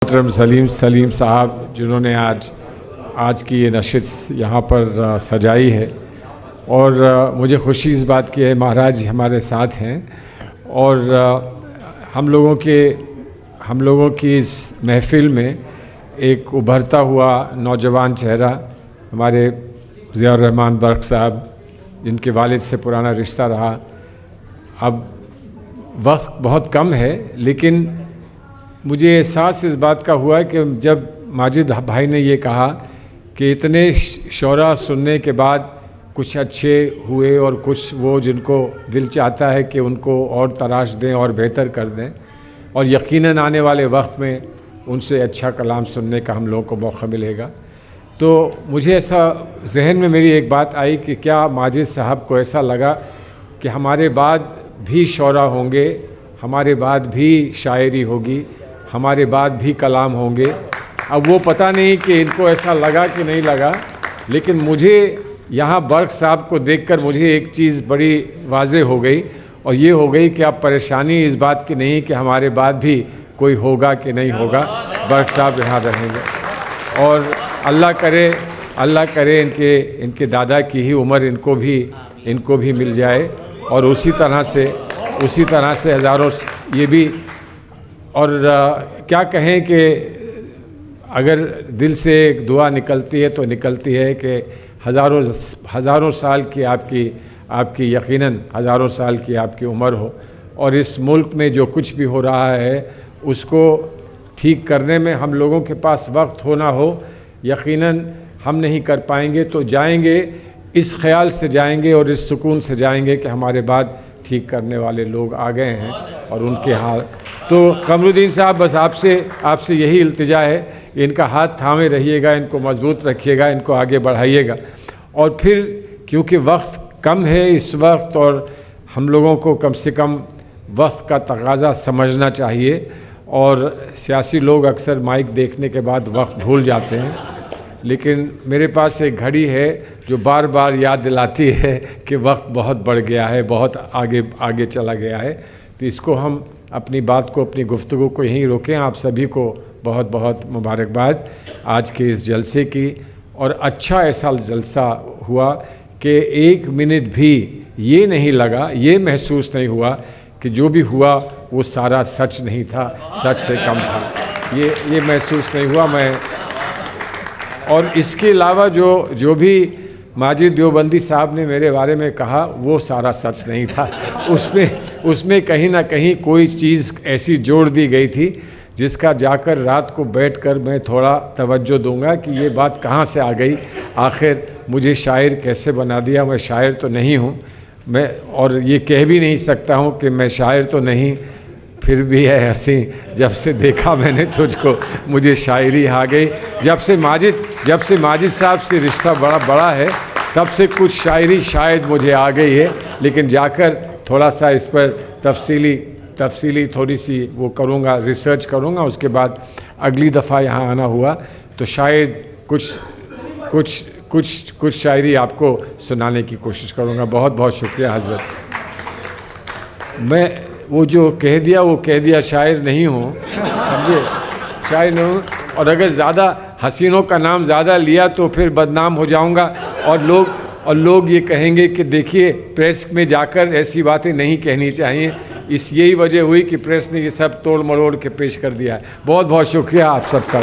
मोहतरम सलीम साहब जिन्होंने आज की ये नशिस्त यहाँ पर सजाई है, और मुझे खुशी इस बात की है महाराज हमारे साथ हैं, और हम लोगों की इस महफ़िल में एक उभरता हुआ नौजवान चेहरा हमारे ज़ियाउर रहमान बर्क साहब, जिनके वालिद से पुराना रिश्ता रहा। अब वक्त बहुत कम है, लेकिन मुझे एहसास इस बात का हुआ कि जब माजिद भाई ने ये कहा कि इतने शोरा सुनने के बाद कुछ अच्छे हुए और कुछ वो जिनको दिल चाहता है कि उनको और तराश दें और बेहतर कर दें, और यकीनन आने वाले वक्त में उनसे अच्छा कलाम सुनने का हम लोगों को मौका मिलेगा। तो मुझे ऐसा जहन में मेरी एक बात आई कि क्या माजिद साहब को ऐसा लगा कि हमारे बाद भी शोरा होंगे, हमारे बाद भी शायरी होगी, हमारे बाद भी कलाम होंगे। अब वो पता नहीं कि इनको ऐसा लगा कि नहीं लगा, लेकिन मुझे यहाँ बर्क साहब को देखकर मुझे एक चीज़ बड़ी वाज़ेह हो गई, और ये हो गई कि अब परेशानी इस बात की नहीं कि हमारे बाद भी कोई होगा कि नहीं होगा, बर्क साहब यहाँ रहेंगे। और अल्लाह करे इनके दादा की ही उम्र इनको भी मिल जाए, और उसी तरह से हज़ारों ये भी। और क्या कहें कि अगर दिल से एक दुआ निकलती है तो निकलती है कि हज़ारों साल की आपकी यकीनन हज़ारों साल की आपकी उम्र हो, और इस मुल्क में जो कुछ भी हो रहा है उसको ठीक करने में हम लोगों के पास वक्त हो ना हो, यकीनन हम नहीं कर पाएंगे। तो जाएंगे इस ख्याल से जाएंगे और इस सुकून से जाएंगे कि हमारे बाद ठीक करने वाले लोग आ गए हैं, और उनके हाल। तो कमरुद्दीन साहब, बस आपसे यही इल्तिजा है, इनका हाथ थामे रहिएगा, इनको मजबूत रखिएगा, इनको आगे बढ़ाइएगा। और फिर क्योंकि वक्त कम है इस वक्त, और हम लोगों को कम से कम वक्त का तकाज़ा समझना चाहिए, और सियासी लोग अक्सर माइक देखने के बाद वक्त भूल जाते हैं, लेकिन मेरे पास एक घड़ी है जो बार बार याद दिलाती है कि वक्त बहुत बढ़ गया है, बहुत आगे चला गया है। तो इसको हम अपनी बात को, अपनी गुफ्तगू को यहीं रोकें। आप सभी को बहुत बहुत मुबारकबाद आज के इस जलसे की। और अच्छा ऐसा जलसा हुआ कि एक मिनट भी ये नहीं लगा, ये महसूस नहीं हुआ कि जो भी हुआ वो सारा सच नहीं था, सच से कम था, ये महसूस नहीं हुआ मैं। और इसके अलावा जो भी माजिद देवबंदी साहब ने मेरे बारे में कहा वो सारा सच नहीं था। उसमें कहीं ना कहीं कोई चीज़ ऐसी जोड़ दी गई थी जिसका जाकर रात को बैठकर मैं थोड़ा तवज्जो दूंगा कि ये बात कहाँ से आ गई, आखिर मुझे शायर कैसे बना दिया। मैं शायर तो नहीं हूँ मैं, और ये कह भी नहीं सकता हूँ कि मैं शायर तो नहीं, फिर भी है हंसी जब से देखा मैंने तुझको, मुझे शायरी आ गई। जब से माजिद साहब से रिश्ता बड़ा है, तब से कुछ शायरी शायद मुझे आ गई है, लेकिन जाकर थोड़ा सा इस पर तफसीली थोड़ी सी वो करूँगा, रिसर्च करूँगा। उसके बाद अगली दफ़ा यहाँ आना हुआ तो शायद कुछ शायरी आपको सुनाने की कोशिश करूँगा। बहुत बहुत शुक्रिया हज़रत। मैं वो जो कह दिया शायर नहीं हूँ, समझे, शायर नहीं हूँ। और अगर ज़्यादा हसीनों का नाम ज़्यादा लिया तो फिर बदनाम हो जाऊँगा, और लोग ये कहेंगे कि देखिए प्रेस में जाकर ऐसी बातें नहीं कहनी चाहिए। यही वजह हुई कि प्रेस ने ये सब तोड़ मरोड़ के पेश कर दिया है। बहुत बहुत शुक्रिया आप सबका।